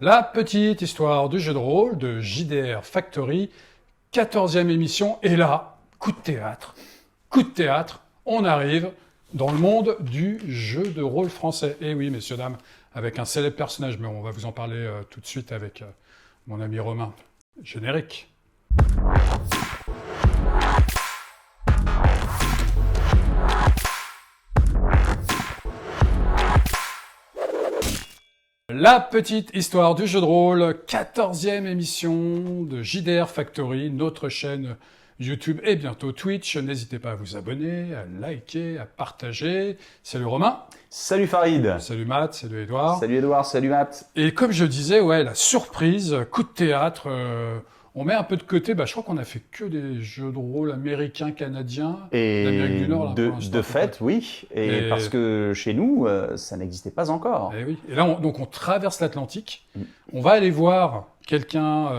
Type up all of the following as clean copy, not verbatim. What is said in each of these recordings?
La petite histoire du jeu de rôle de JDR Factory, 14e émission, et là, coup de théâtre, on arrive dans le monde du jeu de rôle français. Et oui, messieurs, dames, avec un célèbre personnage, mais on va vous en parler tout de suite avec mon ami Romain. Générique. La petite histoire du jeu de rôle, 14e émission de JDR Factory, notre chaîne YouTube et bientôt Twitch. N'hésitez pas à vous abonner, à liker, à partager. Salut Romain. Salut Farid. Salut Matt, salut Edouard. Salut Edouard, salut Matt. Et comme je disais, ouais, la surprise, coup de théâtre, on met un peu de côté, je crois qu'on a fait que des jeux de rôle américains, canadiens, d'Amérique du Nord. Là, de fait, oui. Et parce que chez nous, ça n'existait pas encore. Et oui. Et là, on traverse l'Atlantique. On va aller voir quelqu'un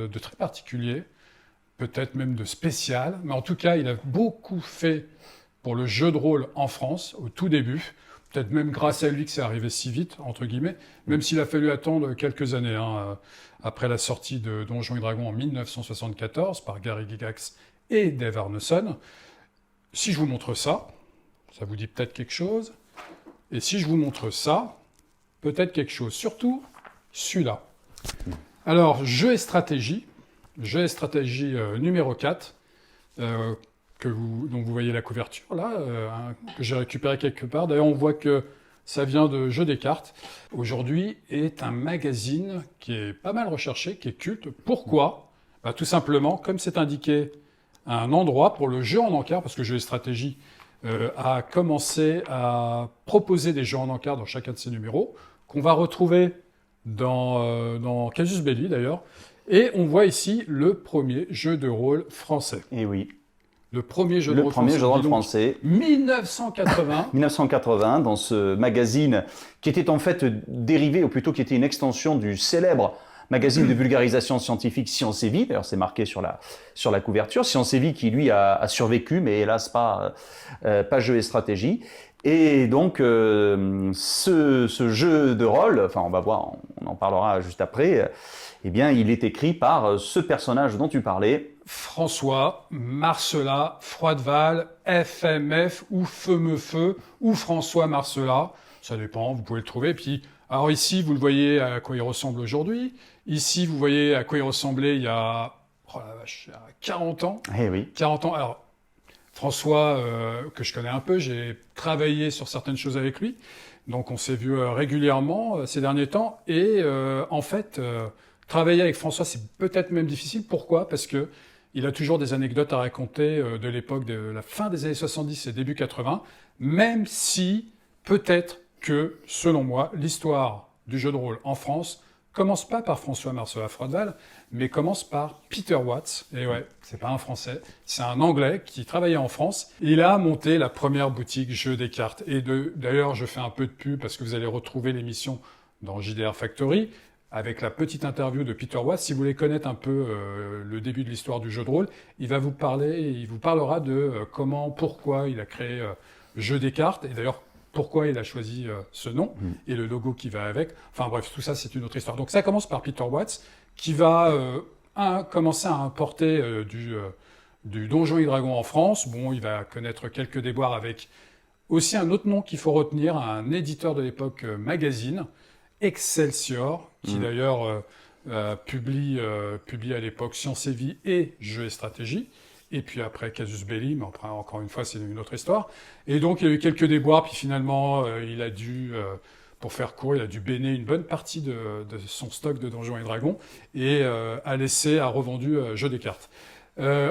de très particulier, peut-être même de spécial. Mais en tout cas, il a beaucoup fait pour le jeu de rôle en France, au tout début. Peut-être même grâce à lui que c'est arrivé si vite, entre guillemets, même s'il a fallu attendre quelques années, après la sortie de Donjons et Dragons en 1974 par Gary Gygax et Dave Arneson. Si je vous montre ça, ça vous dit peut-être quelque chose. Et si je vous montre ça, peut-être quelque chose. Surtout celui-là. Alors, jeu et stratégie numéro 4, dont vous voyez la couverture là, que j'ai récupéré quelque part. D'ailleurs, on voit que ça vient de Jeux des cartes. Aujourd'hui est un magazine qui est pas mal recherché, qui est culte. Pourquoi ? Tout simplement, comme c'est indiqué, un endroit pour le jeu en encart, parce que Jeux et stratégie a commencé à proposer des jeux en encart dans chacun de ses numéros, qu'on va retrouver dans Casus Belli d'ailleurs. Et on voit ici le premier jeu de rôle français. Et oui. Le premier jeu de rôle français. 1980. 1980, dans ce magazine qui était en fait dérivé, ou plutôt qui était une extension du célèbre magazine de vulgarisation scientifique Science et Vie. D'ailleurs, c'est marqué sur la couverture. Science et Vie qui, lui, a survécu, mais hélas pas Jeux et stratégie. Et donc, ce jeu de rôle, enfin, on va voir, on en parlera juste après, eh bien, il est écrit par ce personnage dont tu parlais. François Marcelat Froideval, FMF, ou Feu, ou François Marcelat. Ça dépend, vous pouvez le trouver. Puis, alors ici, vous le voyez à quoi il ressemble aujourd'hui. Ici, vous voyez à quoi il ressemblait il y a, oh la vache, il y a 40 ans. Eh oui. 40 ans. Alors, François, que je connais un peu, j'ai travaillé sur certaines choses avec lui. Donc, on s'est vu régulièrement ces derniers temps. Et en fait, travailler avec François, c'est peut-être même difficile. Pourquoi ? Parce que il a toujours des anecdotes à raconter de l'époque de la fin des années 70 et début 80, même si peut-être que, selon moi, l'histoire du jeu de rôle en France commence pas par François Marcelat Froideval, mais commence par Peter Watts. Et ouais, c'est pas un Français, c'est un Anglais qui travaillait en France. Il a monté la première boutique jeux des cartes. Et d'ailleurs, je fais un peu de pub parce que vous allez retrouver l'émission dans JDR Factory, avec la petite interview de Peter Watts. Si vous voulez connaître un peu le début de l'histoire du jeu de rôle, il vous parlera de pourquoi il a créé Jeux des cartes, et d'ailleurs pourquoi il a choisi ce nom, et le logo qui va avec. Enfin bref, tout ça c'est une autre histoire. Donc ça commence par Peter Watts, qui va commencer à importer du Donjons et Dragons en France. Bon, il va connaître quelques déboires avec aussi un autre nom qu'il faut retenir, un éditeur de l'époque magazine, Excelsior, qui d'ailleurs publie à l'époque Science et Vie et Jeux et stratégie, et puis après Casus Belli, mais après, encore une fois c'est une autre histoire. Et donc il y a eu quelques déboires, puis finalement il a dû, pour faire court, il a dû béner une bonne partie de son stock de Donjons et Dragons, et a revendu Jeux des cartes.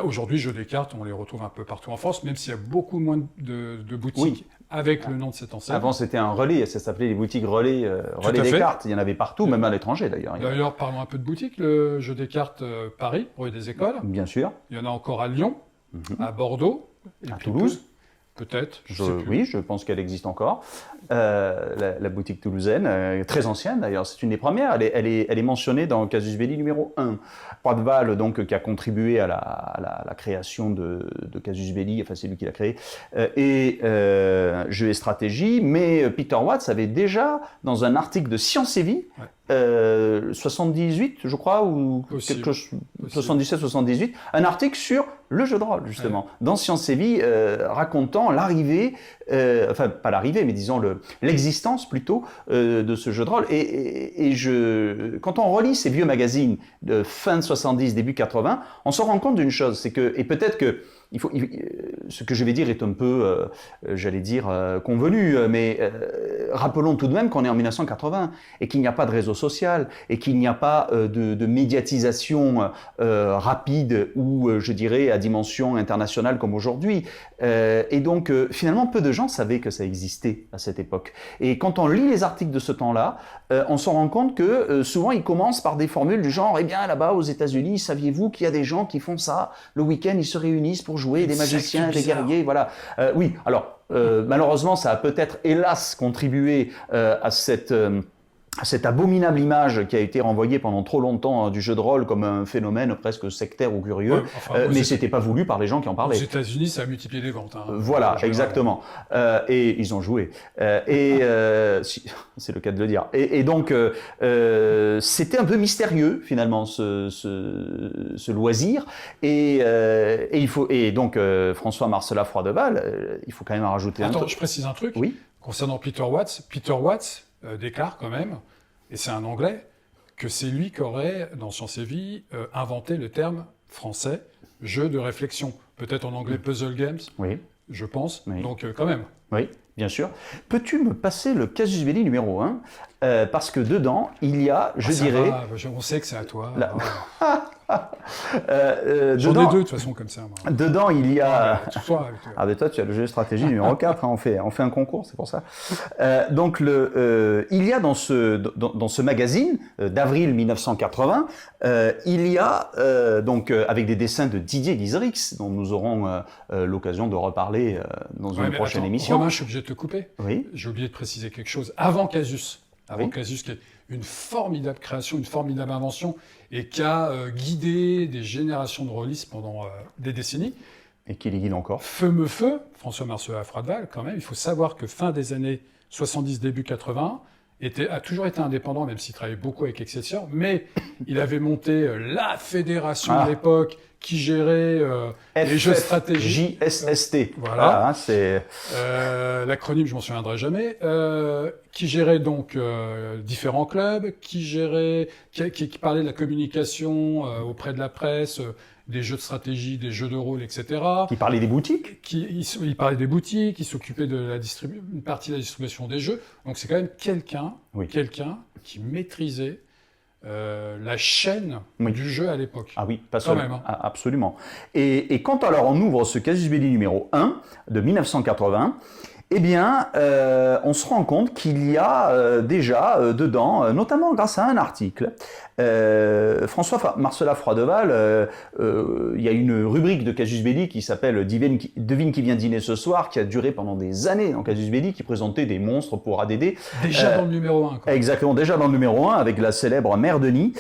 Aujourd'hui, Jeux des cartes, on les retrouve un peu partout en France, même s'il y a beaucoup moins de boutiques avec le nom de cette enseigne. Avant, c'était un relais, ça s'appelait les boutiques relais des cartes. Il y en avait partout, même à l'étranger d'ailleurs. D'ailleurs, parlons un peu de boutiques. Le Jeu des cartes Paris, rue des Écoles. Bien sûr. Il y en a encore à Lyon, à Bordeaux, à Toulouse. peut-être, je sais plus. Oui, je pense qu'elle existe encore. La boutique toulousaine, très ancienne d'ailleurs, c'est une des premières. Elle est mentionnée dans Casus Belli numéro 1. Poitevin, donc, qui a contribué à la création de Casus Belli, enfin c'est lui qui l'a créé, et Jeux et stratégie. Mais Peter Watts avait déjà, dans un article de Science et Vie, 78, je crois, ou 77-78, un article sur le jeu de rôle, justement, dans Science et Vie, racontant l'arrivée, enfin pas l'arrivée, mais disons l'existence plutôt de ce jeu de rôle. Et quand on relit ces vieux magazines de fin de 70, début 80, on se rend compte d'une chose, c'est que, et peut-être que ce que je vais dire est un peu, j'allais dire, convenu, mais rappelons tout de même qu'on est en 1980 et qu'il n'y a pas de réseau social et qu'il n'y a pas de médiatisation rapide ou, je dirais, à dimension internationale comme aujourd'hui. Et donc, finalement, peu de gens savaient que ça existait à cette époque. Et quand on lit les articles de ce temps-là, on se rend compte que souvent, ils commencent par des formules du genre « Eh bien, là-bas, aux États-Unis, saviez-vous qu'il y a des gens qui font ça? Le week-end, ils se réunissent pour jouer, des magiciens, des guerriers, voilà. » Oui, alors, malheureusement, ça a peut-être, hélas, contribué à cette abominable image qui a été renvoyée pendant trop longtemps du jeu de rôle comme un phénomène presque sectaire ou curieux, mais c'était pas voulu par les gens qui en parlaient. Aux États-Unis, ça a multiplié les ventes. Hein, voilà, exactement. Et ils ont joué. C'est le cas de le dire. Et donc, c'était un peu mystérieux finalement ce loisir. Et donc François Marcela Froideval, il faut quand même en rajouter un truc. Attends, je précise un truc. Oui. Concernant Peter Watts. Peter Watts déclare quand même, et c'est un Anglais, que c'est lui qui aurait, dans Science et Vie, inventé le terme français jeu de réflexion. Peut-être en anglais puzzle games, oui. Je pense. Oui. Donc quand même. Oui, bien sûr. Peux-tu me passer le Casus Belli numéro 1 parce que dedans, il y a, je dirais... on sait que c'est à toi. J'en ai deux de toute façon comme ça. Moi. Dedans, il y a... toi, mais toi, tu as le jeu de stratégie numéro 4, hein, on fait un concours, c'est pour ça. Donc, il y a dans ce magazine d'avril 1980, il y a, donc, avec des dessins de Didier Guizerix, dont nous aurons l'occasion de reparler dans une prochaine émission. Romain, je suis obligé de te couper. Oui. J'ai oublié de préciser quelque chose. Avant Casus, oui. Casus, qui est une formidable création, une formidable invention, et qui a guidé des générations de rôlistes pendant des décennies. Et qui les guide encore. Feu, François Marcela Froideval, quand même, il faut savoir que fin des années 70, début 80, a toujours été indépendant, même s'il travaillait beaucoup avec Excelsior, mais il avait monté la fédération de l'époque qui gérait les jeux stratégiques. JSST. Voilà. C'est l'acronyme, je m'en souviendrai jamais. Qui gérait donc différents clubs, qui parlait de la communication auprès de la presse, des jeux de stratégie, des jeux de rôle, etc. Qui parlait des boutiques. Il parlait des boutiques, il s'occupait de une partie de la distribution des jeux. Donc c'est quand même quelqu'un qui maîtrisait la chaîne du jeu à l'époque. Ah oui, pas seulement. Même, hein. Ah, absolument. Et quand alors on ouvre ce Casus Belli numéro 1 de 1980, eh bien, on se rend compte qu'il y a déjà dedans, notamment grâce à un article, François Marcela Froideval, il y a une rubrique de Casus Belli qui s'appelle « Devine qui vient dîner ce soir », qui a duré pendant des années dans Casus Belli, qui présentait des monstres pour ADD. Déjà dans le numéro 1. Quoi. Exactement, déjà dans le numéro 1, avec la célèbre Mère Denis.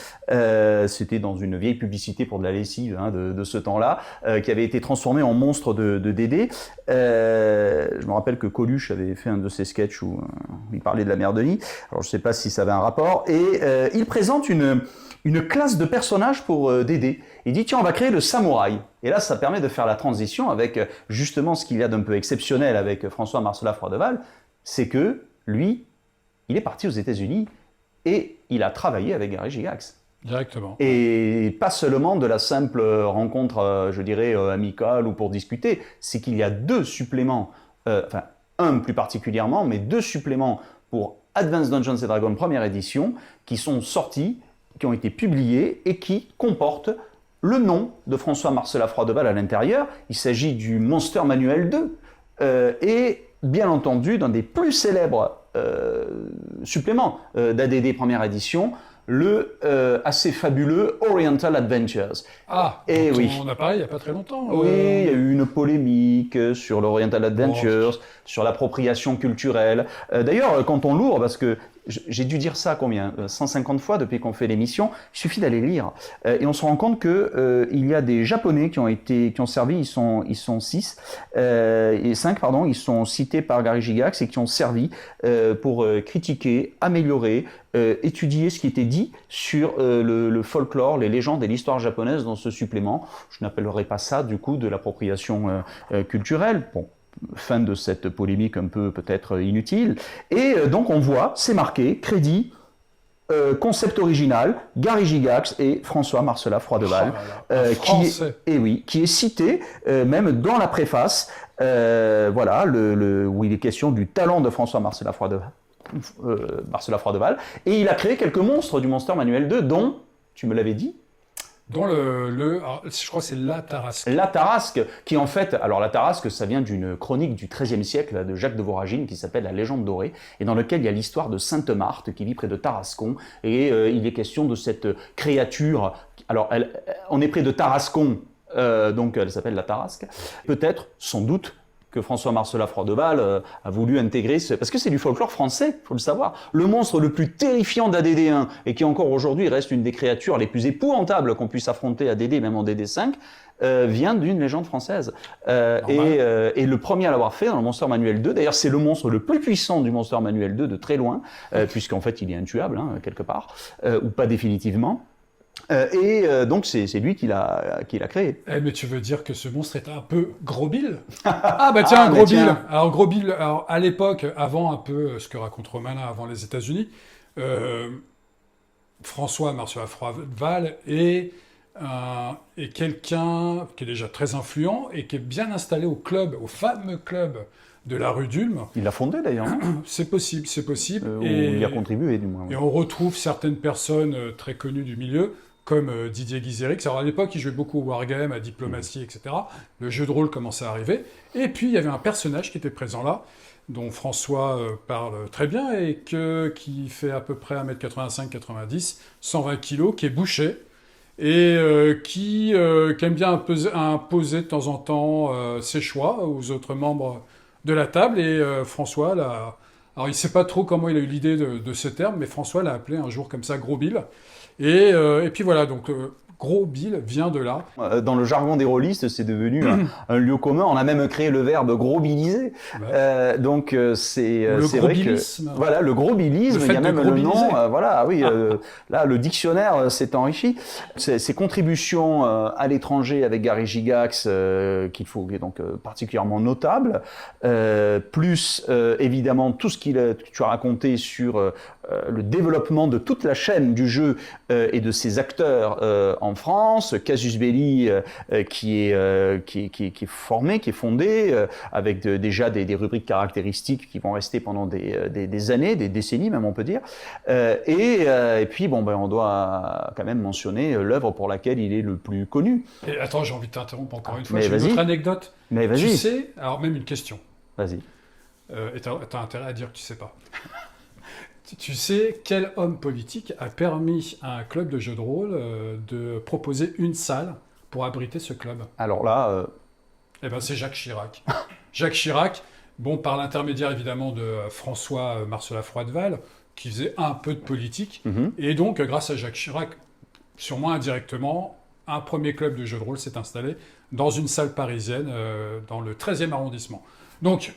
C'était dans une vieille publicité pour de la lessive de ce temps-là, qui avait été transformée en monstre de DD. Je me rappelle que Coluche avait fait un de ses sketchs où il parlait de la Mère Denis. Alors je ne sais pas si ça avait un rapport. Et il présente une classe de personnages pour DD. Il dit, tiens, on va créer le samouraï. Et là, ça permet de faire la transition avec justement ce qu'il y a d'un peu exceptionnel avec François Marcela Froideval, c'est que lui, il est parti aux États-Unis et il a travaillé avec Gary Gygax. Directement. Et pas seulement de la simple rencontre, je dirais, amicale ou pour discuter, c'est qu'il y a deux suppléments, enfin un plus particulièrement, mais deux suppléments pour Advanced Dungeons & Dragons première édition qui sont sortis, qui ont été publiés et qui comportent le nom de François Marcela Froideval à l'intérieur. Il s'agit du Monster Manuel 2 et bien entendu d'un des plus célèbres suppléments d'AD&D première édition, le assez fabuleux Oriental Adventures. Ah, Et dont oui. on a parlé il n'y a pas très longtemps. Oui, il y a eu une polémique sur l'Oriental Adventures, sur l'appropriation culturelle. D'ailleurs, quand on l'ouvre, parce que j'ai dû dire ça combien 150 fois depuis qu'on fait l'émission, il suffit d'aller lire. Et on se rend compte que il y a des Japonais qui ont servi, ils sont 6, et 5, pardon, ils sont cités par Gary Gygax et qui ont servi pour critiquer, améliorer, étudier ce qui était dit sur le folklore, les légendes et l'histoire japonaise dans ce supplément. Je n'appellerai pas ça du coup de l'appropriation culturelle. Bon. Fin de cette polémique un peu peut-être inutile. Et donc on voit, c'est marqué, crédit, concept original, Gary Gygax et François Marcela Froideval, qui est cité même dans la préface, voilà, où il est question du talent de François Marcela Froideval. Et il a créé quelques monstres du Monster Manuel 2, dont, tu me l'avais dit, dont alors, je crois que c'est La Tarasque. La Tarasque, qui en fait, alors La Tarasque, ça vient d'une chronique du XIIIe siècle de Jacques de Voragine qui s'appelle La Légende dorée, et dans lequel il y a l'histoire de Sainte Marthe qui vit près de Tarascon, et il est question de cette créature. Alors, on est près de Tarascon, donc elle s'appelle La Tarasque. Peut-être, sans doute, que François Marcela Froideval a voulu intégrer, parce que c'est du folklore français, il faut le savoir. Le monstre le plus terrifiant d'ADD1, et qui encore aujourd'hui reste une des créatures les plus épouvantables qu'on puisse affronter à DD, même en DD5, vient d'une légende française. Et le premier à l'avoir fait dans le Monster Manuel 2, d'ailleurs c'est le monstre le plus puissant du Monster Manuel 2 de très loin, puisqu'en fait il est intuable, quelque part, ou pas définitivement. Donc c'est lui qui l'a créé. Mais tu veux dire que ce monstre est un peu Gros Bill? Ah bah tiens, Gros Bill. Alors Gros Bill, à l'époque, avant un peu ce que raconte Romana, avant les États-Unis, François Marcela Froideval est quelqu'un qui est déjà très influent et qui est bien installé au fameux club de la rue d'Ulm. Il l'a fondé d'ailleurs. C'est possible. Et il y a contribué du moins. Et on retrouve certaines personnes très connues du milieu, comme Didier Guizérix. Alors à l'époque, il jouait beaucoup au wargame, à diplomatie, etc. Le jeu de rôle commençait à arriver. Et puis il y avait un personnage qui était présent là, dont François parle très bien, et qui fait à peu près 1m85-90, 120 kg, qui est boucher, et qui aime bien imposer de temps en temps ses choix aux autres membres de la table. Et François, alors il ne sait pas trop comment il a eu l'idée de ce terme, mais François l'a appelé un jour comme ça Gros Bill. Et puis voilà, donc Gros Bill vient de là. Dans le jargon des rôlistes, c'est devenu un lieu commun. On a même créé le verbe gros-billiser. Ouais. Donc c'est vrai que voilà, le gros-bilisme, il y a même le nom. Voilà, oui. Là, le dictionnaire s'est enrichi. Ses contributions à l'étranger avec Gary Gygax, qu'il faut donc particulièrement notable. Plus évidemment tout ce que tu as raconté sur le développement de toute la chaîne du jeu et de ses acteurs en France, Casus Belli qui est formé, qui est fondé, avec déjà des rubriques caractéristiques qui vont rester pendant des années, des décennies même on peut dire. Et puis on doit quand même mentionner l'œuvre pour laquelle il est le plus connu. Et attends, j'ai envie de t'interrompre encore une fois. J'ai une autre anecdote. Mais vas-y. Tu sais, alors même une question. Vas-y. Et t'as intérêt à dire que tu sais pas. Tu sais quel homme politique a permis à un club de jeux de rôle de proposer une salle pour abriter ce club? Alors là... Eh ben, c'est Jacques Chirac. Jacques Chirac, par l'intermédiaire évidemment de François Marcela Froideval, qui faisait un peu de politique. Et donc, grâce à Jacques Chirac, sûrement indirectement, un premier club de jeux de rôle s'est installé dans une salle parisienne, dans le 13e arrondissement. Donc,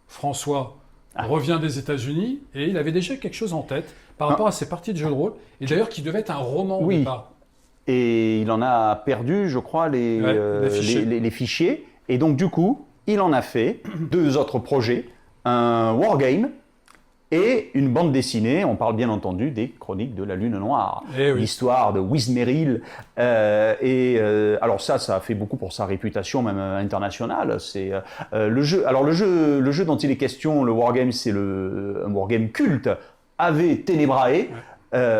François revient des États-Unis et il avait déjà quelque chose en tête par rapport à ses parties de jeux de rôle, et d'ailleurs qui devait être un roman au départ. Et il en a perdu, je crois, les fichiers. Et donc, du coup, il en a fait 2 autres projets, un wargame et une bande dessinée. On parle bien entendu des Chroniques de la Lune Noire, l'histoire de Wismeril. Alors ça a fait beaucoup pour sa réputation même internationale. C'est le jeu. Alors le jeu dont il est question, le wargame, c'est un wargame culte, Ave Tenebrae.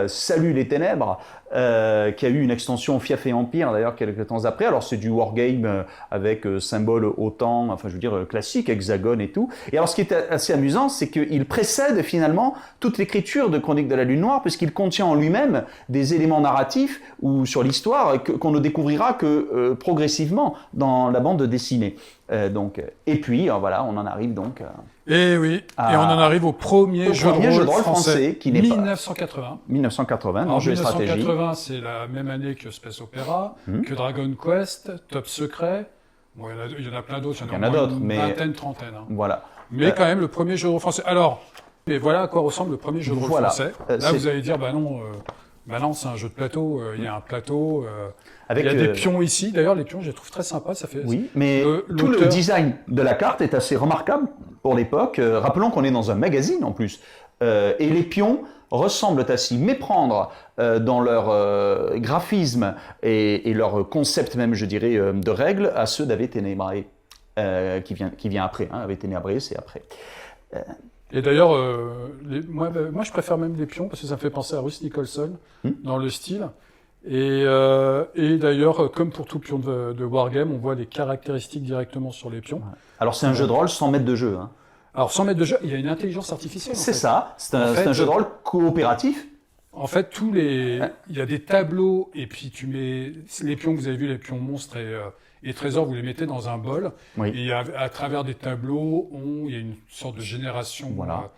Salut les ténèbres, qui a eu une extension Fief et Empire d'ailleurs quelques temps après. Alors c'est du wargame avec symbole OTAN, enfin je veux dire classique, hexagone et tout. Et alors ce qui est assez amusant, c'est qu'il précède finalement toute l'écriture de Chroniques de la Lune Noire, puisqu'il contient en lui-même des éléments narratifs ou sur l'histoire qu'on ne découvrira que progressivement dans la bande dessinée. Et puis voilà, on en arrive donc. Et oui, et on en arrive au premier jeu de rôle français qui n'est 1980. 1980, Alors, jeu de stratégie. 1980, c'est la même année que Space Opera, que Dragon Quest, Top Secret. Bon, il y en a plein d'autres, il y en a d'autres, mais vingtaine, trentaine. Hein. Voilà. Mais quand même, le premier jeu de rôle français. Alors, et voilà à quoi ressemble le premier jeu de rôle français. Là, vous allez dire, bah non, c'est un jeu de plateau. Il y a un plateau. Il y a des pions ici. D'ailleurs, les pions, je les trouve très sympas. Ça fait. Oui, mais tout le design de la carte est assez remarquable pour l'époque. Rappelons qu'on est dans un magazine en plus, et les pions ressemblent à s'y méprendre dans leur graphisme et leur concept même, je dirais, de règles à ceux d'Ave Ténébrae, qui vient après. Hein. Ave Ténébrae, c'est après. Et d'ailleurs, moi, je préfère même les pions parce que ça me fait penser à Russ Nicholson dans le style. Et d'ailleurs, comme pour tout pion de wargame, on voit les caractéristiques directement sur les pions. Alors c'est un jeu de rôle sans maître de jeu. Hein. Alors sans maître de jeu, il y a une intelligence artificielle. C'est ça, c'est un jeu de rôle coopératif. En fait, il y a des tableaux et puis tu mets les pions que vous avez vus, les pions monstres et trésors, vous les mettez dans un bol. Oui. Et à travers des tableaux, il y a une sorte de génération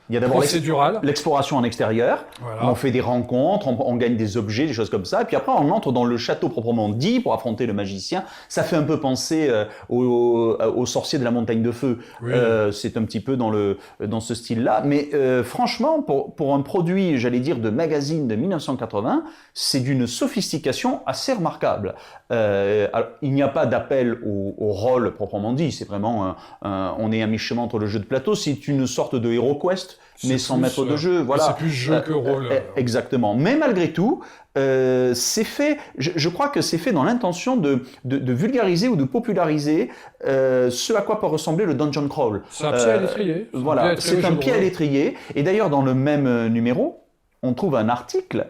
il y a d'abord procédurale. L'exploration en extérieur. Voilà. On fait des rencontres, on gagne des objets, des choses comme ça. Et puis après, on entre dans le château proprement dit pour affronter le magicien. Ça fait un peu penser aux sorciers de la montagne de feu. Oui. C'est un petit peu dans ce style-là. Mais franchement, pour un produit, j'allais dire, de magazine de 1980, c'est d'une sophistication assez remarquable. Alors, il n'y a pas d'appel au rôle proprement dit, c'est vraiment on est à mi-chemin entre le jeu de plateau, c'est une sorte de HeroQuest, mais sans maître de jeu, voilà. C'est plus jeu que rôle. Exactement. Mais malgré tout, c'est fait. Je crois que c'est fait dans l'intention de vulgariser ou de populariser ce à quoi peut ressembler le dungeon crawl. C'est un pied à l'étrier. Voilà, c'est un pied à l'étrier. Et d'ailleurs, dans le même numéro, on trouve un article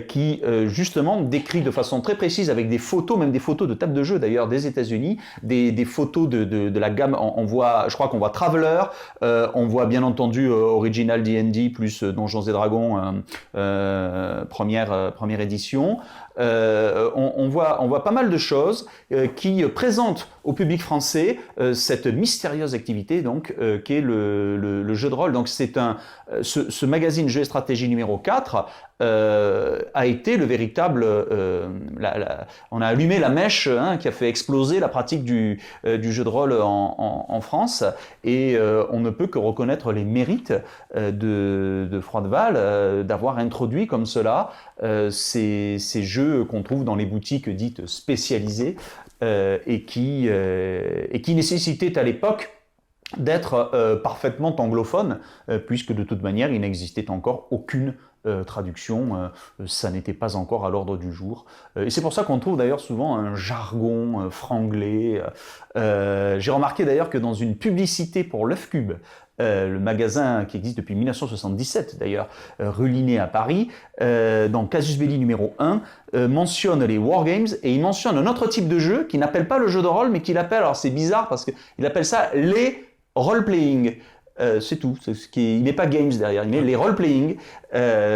qui justement décrit de façon très précise avec des photos, même des photos de table de jeu d'ailleurs des États-Unis, des photos de la gamme. On voit, je crois qu'on voit Traveler, on voit bien entendu Original D&D plus Donjons et Dragons première édition. On voit pas mal de choses qui présentent au public français cette mystérieuse activité donc qui est le jeu de rôle. Donc c'est ce magazine Jeux et Stratégie numéro 4 a été le véritable on a allumé la mèche qui a fait exploser la pratique du jeu de rôle en France, et on ne peut que reconnaître les mérites de Froideval d'avoir introduit comme cela ces jeux qu'on trouve dans les boutiques dites spécialisées et qui nécessitaient à l'époque d'être parfaitement anglophone, puisque de toute manière il n'existait encore aucune traduction, ça n'était pas encore à l'ordre du jour. Et c'est pour ça qu'on trouve d'ailleurs souvent un jargon franglais. J'ai remarqué d'ailleurs que dans une publicité pour l'œuf cube, le magasin qui existe depuis 1977 d'ailleurs, rue Linné à Paris, dans Casus Belli numéro 1, mentionne les wargames, et il mentionne un autre type de jeu qui n'appelle pas le jeu de rôle, mais qu'il appelle, alors c'est bizarre parce qu'il appelle ça les role-playing. C'est tout. Il n'est pas games derrière, il met les role-playing,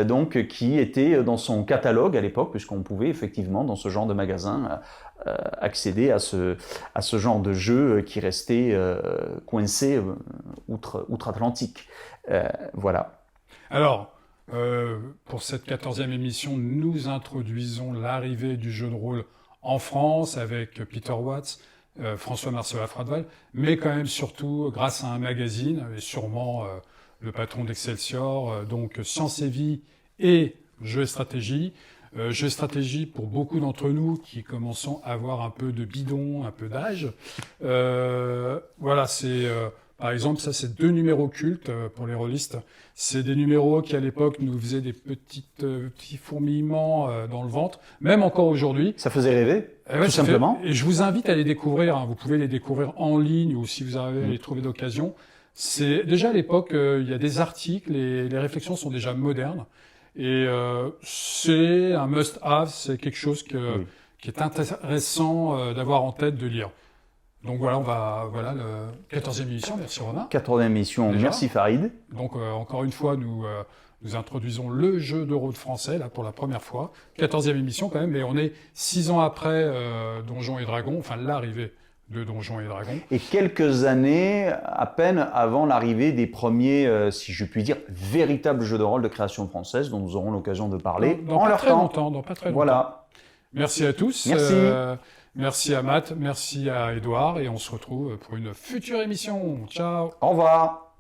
donc qui était dans son catalogue à l'époque, puisqu'on pouvait effectivement dans ce genre de magasin accéder à ce genre de jeu qui restait coincé outre-Atlantique. Voilà. Alors, pour cette 14e émission, nous introduisons l'arrivée du jeu de rôle en France avec Peter Watts, François Marcel Froideval, mais quand même surtout grâce à un magazine, et sûrement le patron d'Excelsior, donc Science et Vie et Jeux et Stratégie. Jeux et Stratégie pour beaucoup d'entre nous qui commençons à avoir un peu de bidon, un peu d'âge. Voilà, c'est... par exemple, ça c'est 2 numéros cultes pour les rôlistes. C'est des numéros qui à l'époque nous faisaient des petits fourmillements dans le ventre, même encore aujourd'hui. Ça faisait rêver, tout simplement. Et je vous invite à les découvrir. Vous pouvez les découvrir en ligne ou si vous arrivez à les trouver d'occasion. C'est déjà à l'époque, il y a des articles, les réflexions sont déjà modernes. Et c'est un must-have, c'est quelque chose Oui. qui est intéressant d'avoir en tête de lire. Donc voilà, voilà, le 14e émission, merci Romain. 14e émission, Déjà. merci Farid. Donc encore une fois, nous introduisons le jeu de rôle français, là, pour la première fois. 14e émission quand même, mais on est 6 ans après Donjons et Dragons, enfin l'arrivée de Donjons et Dragons. Et quelques années à peine avant l'arrivée des premiers, si je puis dire, véritables jeux de rôle de création française dont nous aurons l'occasion de parler Dans en pas leur très temps. longtemps, dans pas très longtemps. Voilà. Merci à tous. Merci. Merci à Matt, merci à Edouard, et on se retrouve pour une future émission. Ciao. Au revoir.